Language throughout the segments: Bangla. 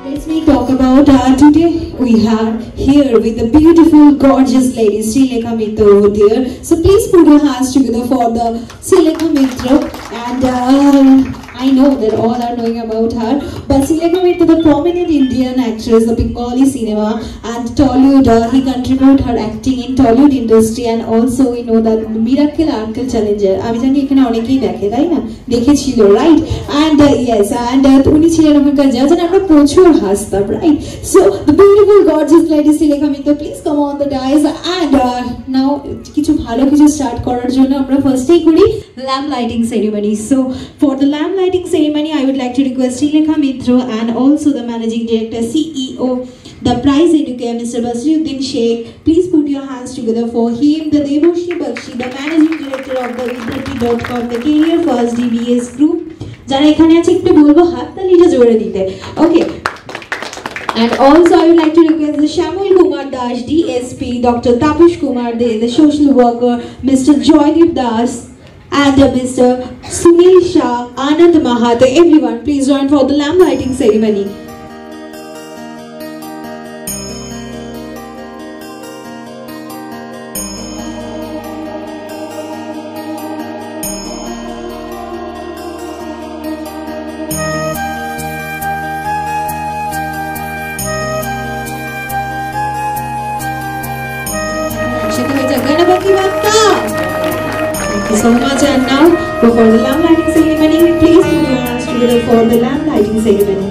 Let's talk about today we are here with the beautiful, gorgeous lady Srilekha Mitra over there. So please put your hands together for the Srilekha Mitra. And I know that all are knowing about her, but Srilekha Mitra, the prominent Indian actress of Bengali cinema and Tollywood, he contributed her acting in Tollywood industry, and also we know that Miracle Uncle Challenger. আমি জানি এখানে অনেকেই দেখে, তাই না? দেখেছিল, right? And yes, and উনি ছিলেন ওখানকার জাজ, and আমরা প্রচুর হাসতাম, right? So the beautiful, gorgeous lady Srilekha Mitra, please come on the dais. And now কিছু ভালো কিছু স্টার্ট করার জন্য আমরা ফার্স্টেই করি lamp lighting ceremony. So for the lamp lighting ceremony, I would like to request Srilekha Mitra and also the managing director, CEO, the prize educator, Mr. Basiruddin Sheikh. Please put your hands together for him. The Devoshri Bakshi, the managing director of the Vidharthi.com, the Career First DBS group. যারা এখানে আছে একটু বলবো হাততালিটা জোরে দিতে। Okay. And also I would like to request the Shamul Kumar Das, DSP, Dr. Tapish Kumar De, the social worker, Mr. Joydeep Das, and Mr. Sunil Shah, Anand Mahato. Everyone, please join for the lamp lighting ceremony. Thank you so much, and now for the lamp lighting ceremony, please put your hands together for the lamp lighting ceremony.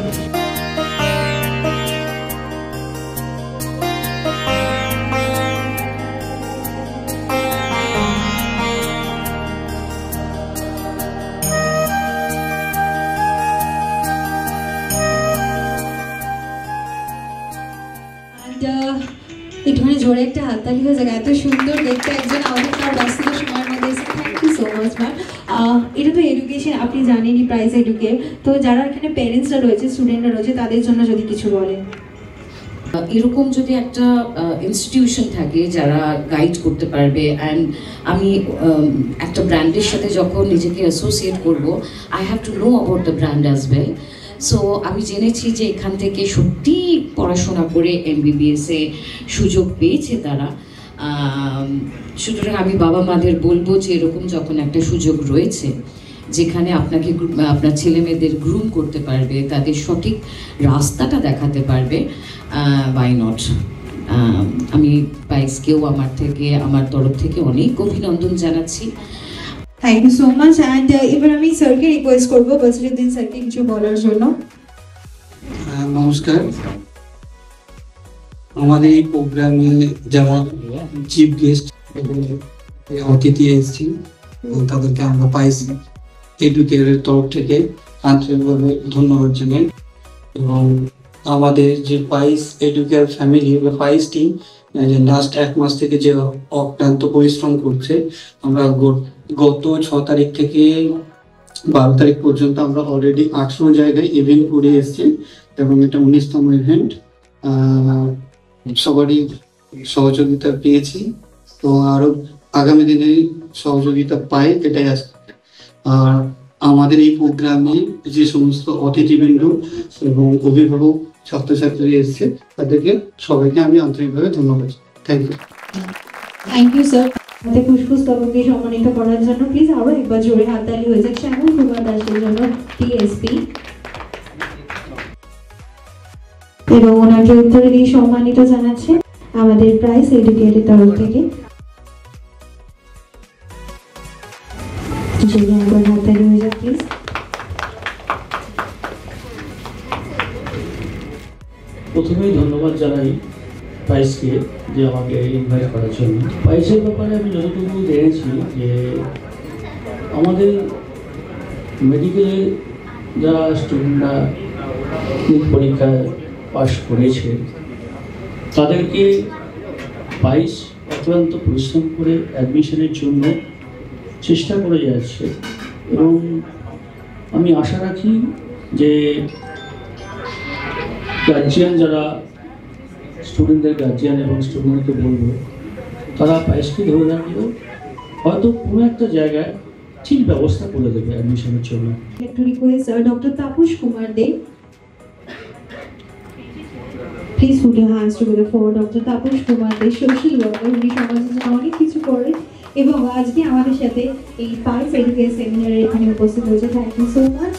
এখানে জোরে একটা হাততালি হয়ে যায়, এত সুন্দর দেখতে একজন আমাদের তার ব্যস্ততার সময়ের মধ্যে এসে। Thank you so much ma'am. এটা তো এডুকেশন, আপনি জানেনই, প্রাইস এডুকেট। তো যারা এখানে প্যারেন্টসরা রয়েছে, স্টুডেন্টরা রয়েছে, তাদের জন্য যদি কিছু বলেন। এরকম যদি একটা ইনস্টিটিউশন থাকে যারা গাইড করতে পারবে, অ্যান্ড আমি একটা ব্র্যান্ডের সাথে যখন নিজেকে অ্যাসোসিয়েট করব, I have to know about the brand as well. So আমি জেনেছি যে এখান থেকে সত্যি পড়াশোনা করে MBBS-এ সুযোগ পেয়েছে তারা। সুতরাং আমি বাবা মাদের বলবো যে এরকম যখন একটা সুযোগ রয়েছে যেখানে আপনাকে আপনার ছেলে মেয়েদের গ্রুম করতে পারবে, তাদের সঠিক রাস্তাটা দেখাতে পারবে, বাই নট। আমি বাইসকেও আমার তরফ থেকে অনেক অভিনন্দন জানাচ্ছি। Thank you so much. And এবার আমি স্যারকে রিকোয়েস্ট করবো বসিরুদ্দিন স্যারকে কিছু বলার জন্য। নমস্কার। আমাদের এই প্রোগ্রামে যেমন চিফ গেস্ট অতিথি এসেছি, তাদেরকে আমরা পাইছি এডুকেটের তরফ থেকে আন্তরিকভাবে ধন্যবাদ জানাই। এবং আমাদের যে পাইস এডুকেয়ার ফ্যামিলি বা পাইস টিম লাস্ট 1 মাস থেকে যে অক্লান্ত পরিশ্রম করছে, আমরা গত 6 তারিখ থেকে 12 তারিখ পর্যন্ত আমরা অলরেডি 800 জায়গায় ইভেন্ট করে এসেছি এবং এটা 19তম ইভেন্ট। সবারই সহযোগিতা পেয়েছি, তো আরো আগামী দিনে সহযোগিতা পাই এটাই আশা। আর আমাদের এই প্রোগ্রামে যে সমস্ত অতিথিবৃন্দ এবং অভিভাবক ছাত্রছাত্রী এসেছে, তাদেরকে সবাইকে আমি আন্তরিকভাবে ধন্যবাদ। Thank you. Thank you sir. হাতে ফুসফুস তরফকে সম্মানিত করার জন্য প্লিজ আরো একবার জোরে হাততালি হয়ে যাক শ্যামল কুমার দাসের জন্য, টিএসপি। এবং ওনাকে উত্তরে দিয়ে সম্মানিত জানাচ্ছে আমাদের প্রাইস এডুকেটের তরফ থেকে। একবার হাততালি হয়ে যাক প্লিজ। প্রথমেই ধন্যবাদ জানাই পায়েসকে যে আমাকে ইনভাইট করার জন্য। পায়েসের ব্যাপারে আমি যতটুকু জেনেছি যে আমাদের মেডিকেলে যারা স্টুডেন্টরা নিট পরীক্ষায় পাশ করেছে তাদেরকে পায়েস অক্লান্ত পরিশ্রম করে অ্যাডমিশনের জন্য চেষ্টা করে যাচ্ছে এবং আমি আশা রাখি যে গার্জিয়ান যারা স্টুডেন্টদের গার্জিয়ান এবং স্টুডেন্টকে বলবো তারা পায়েসকে ধরে রাখলেও হয়তো কোনো একটা জায়গায় ঠিক ব্যবস্থা করে দেবে অ্যাডমিশনের জন্য। To request Dr. Tapush Kumar De. Please put your hands together for Dr. Tapush Kumar De, social worker. উনি সমাজের জন্য অনেক কিছু করে এবং আজকে আমাদের সাথে এই পায়েস এডুকেশন সেমিনারে এখানে উপস্থিত হয়েছে। Thank you so much.